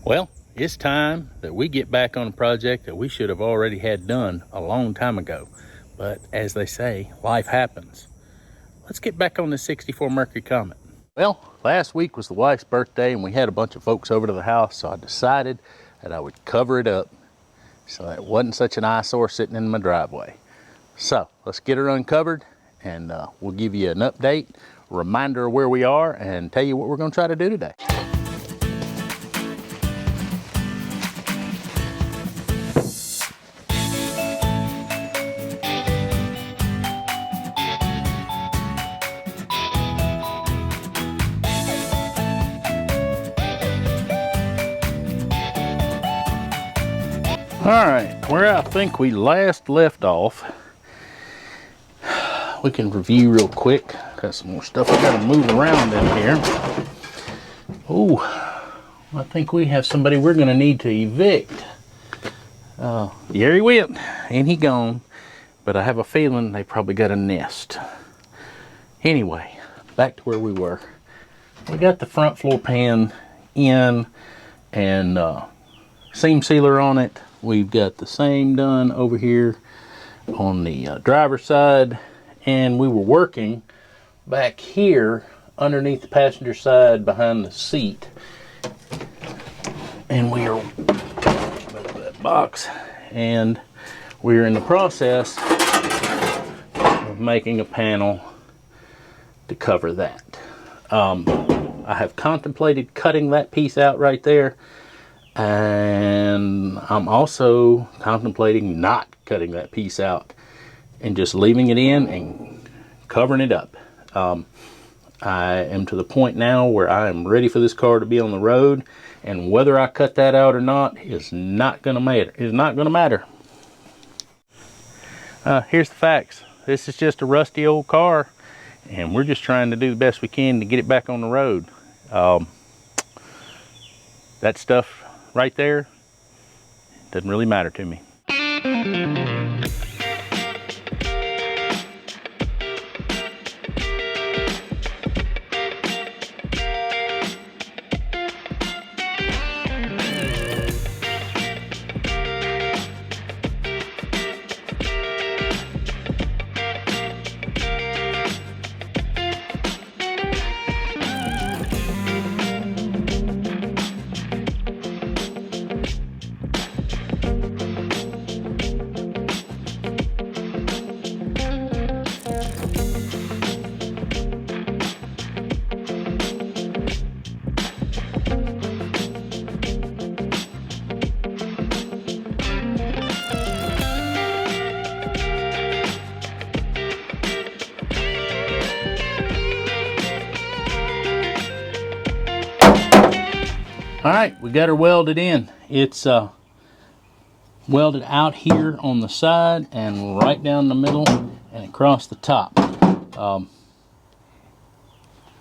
Well, it's time that we get back on a project that we should have already had done a long time ago. But as they say, life happens. Let's get back on the 64 Mercury Comet. Well, last week was the wife's birthday and we had a bunch of folks over to the house, so I decided that I would cover it up so that it wasn't such an eyesore sitting in my driveway. So let's get her uncovered and we'll give you an update, a reminder of where we are, and tell you what we're going to try to do today. All right, where I think we last left off, we can review real quick. Got some more stuff I gotta move around in here. Oh, I think we have somebody we're gonna need to evict. There he went, and he gone. But I have a feeling they probably got a nest. Anyway, back to where we were. We got the front floor pan in and seam sealer on it. We've got the same done over here on the driver's side, and we were working back here underneath the passenger side behind the seat, and we are that box, and we're in the process of making a panel to cover that. I have contemplated cutting that piece out right there, and I'm also contemplating not cutting that piece out and just leaving it in and covering it up. I am to the point now where I am ready for this car to be on the road, and whether I cut that out or not is not gonna matter. It's not gonna matter. Here's the facts. This is just a rusty old car, and we're just trying to do the best we can to get it back on the road. That stuff right there doesn't really matter to me. All right, we got her welded in. It's welded out here on the side and right down the middle and across the top.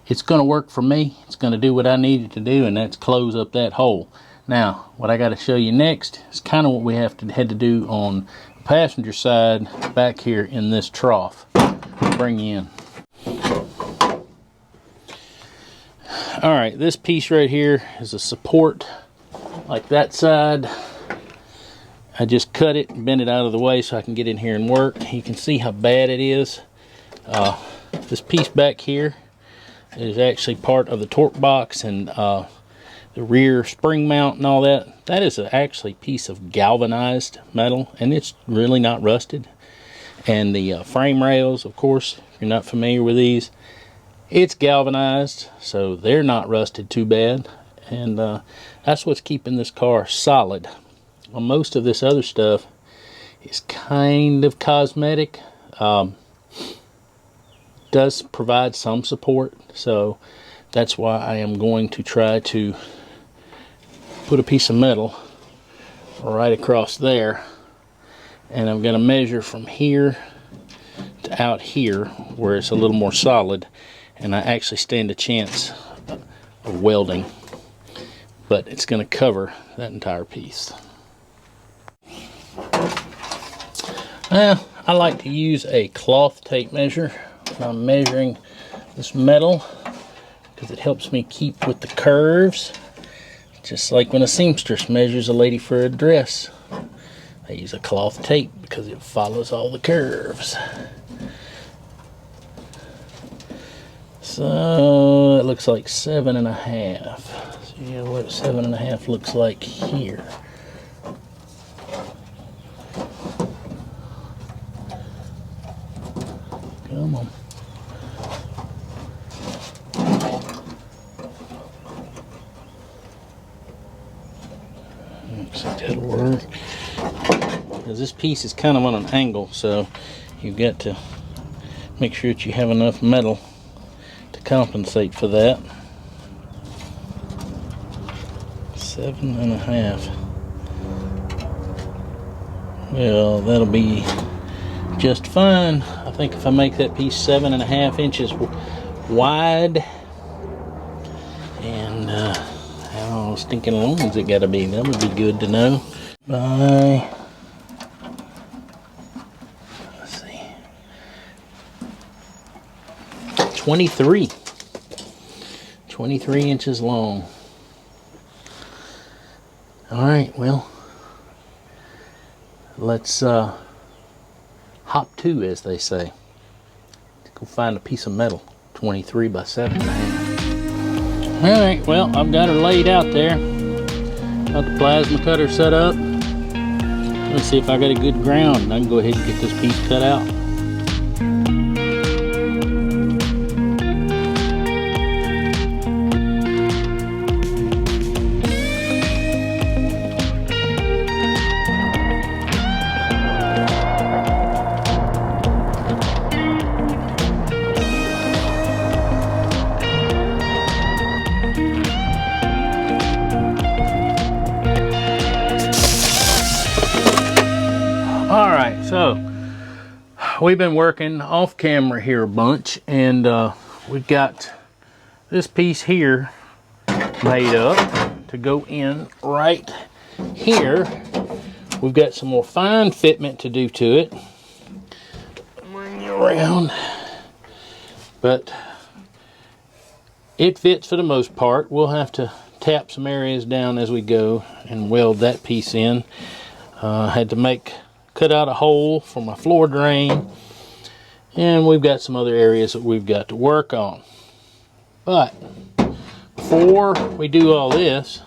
It's going to work for me. It's going to do what I need it to do, and that's close up that hole. Now, what I got to show you next is kind of what we had to do on the passenger side back here in this trough. Bring you in. All right, this piece right here is a support like that side. I just cut it and bent it out of the way so I can get in here and work. You can see how bad it is. This piece back here is actually part of the torque box and the rear spring mount and all that. That is actually a piece of galvanized metal, and it's really not rusted. And the frame rails, of course, if you're not familiar with these, it's galvanized, so they're not rusted too bad, and that's what's keeping this car solid. Well, most of this other stuff is kind of cosmetic. Does provide some support, so that's why I am going to try to put a piece of metal right across there, and I'm going to measure from here to out here where it's a little more solid, and I actually stand a chance of welding, but it's going to cover that entire piece. Well, I like to use a cloth tape measure when I'm measuring this metal, because it helps me keep with the curves. Just like when a seamstress measures a lady for a dress. They use a cloth tape because it follows all the curves. So it looks like 7.5. See what 7.5 looks like here. Come on. Looks like that'll work. Because this piece is kind of on an angle, so you've got to make sure that you have enough metal to compensate for that. 7.5. Well, that'll be just fine. I think if I make that piece 7.5 inches wide, and how stinking long is it got to be? That would be good to know. By, let's see, 23 inches long. All right, well, let's hop to, as they say. Let's go find a piece of metal. 23 by 7.5. All right, well, I've got her laid out there. Got the plasma cutter set up. Let's see if I got a good ground, and I can go ahead and get this piece cut out. Alright, so we've been working off camera here a bunch, and we've got this piece here made up to go in right here. We've got some more fine fitment to do to it. Bring you around. But it fits for the most part. We'll have to tap some areas down as we go and weld that piece in. Had to cut out a hole for my floor drain, and we've got some other areas that we've got to work on. But before we do all this,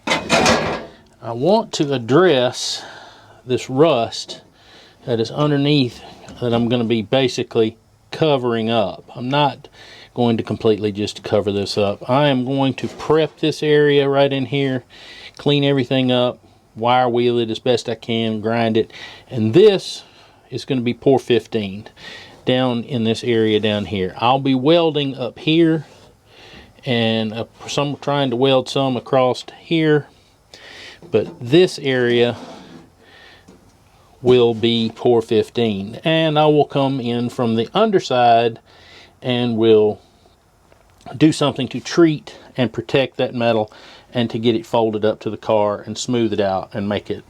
I want to address this rust that is underneath that I'm going to be basically covering up. I'm not going to completely just cover this up. I am going to prep this area right in here, clean everything up, wire wheel it as best I can, grind it, and this is going to be pour 15 down in this area down here. I'll be welding up here, and some trying to weld some across here, but this area will be pour 15, and I will come in from the underside and will do something to treat and protect that metal, and to get it folded up to the car and smooth it out and make it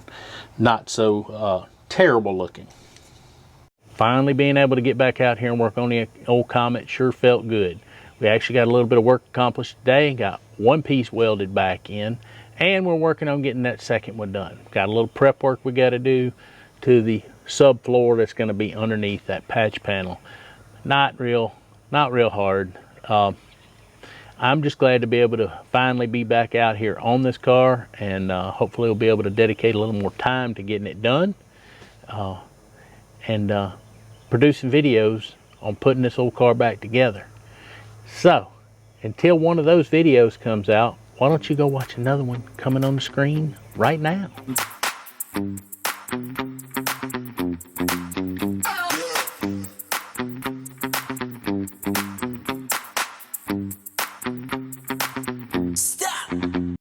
not so terrible looking. Finally being able to get back out here and work on the old Comet sure felt good. We actually got a little bit of work accomplished today, got one piece welded back in, and we're working on getting that second one done. Got a little prep work we got to do to the subfloor that's going to be underneath that patch panel. Not real hard. I'm just glad to be able to finally be back out here on this car, and hopefully we'll be able to dedicate a little more time to getting it done, and producing videos on putting this old car back together. So until one of those videos comes out, why don't you go watch another one coming on the screen right now.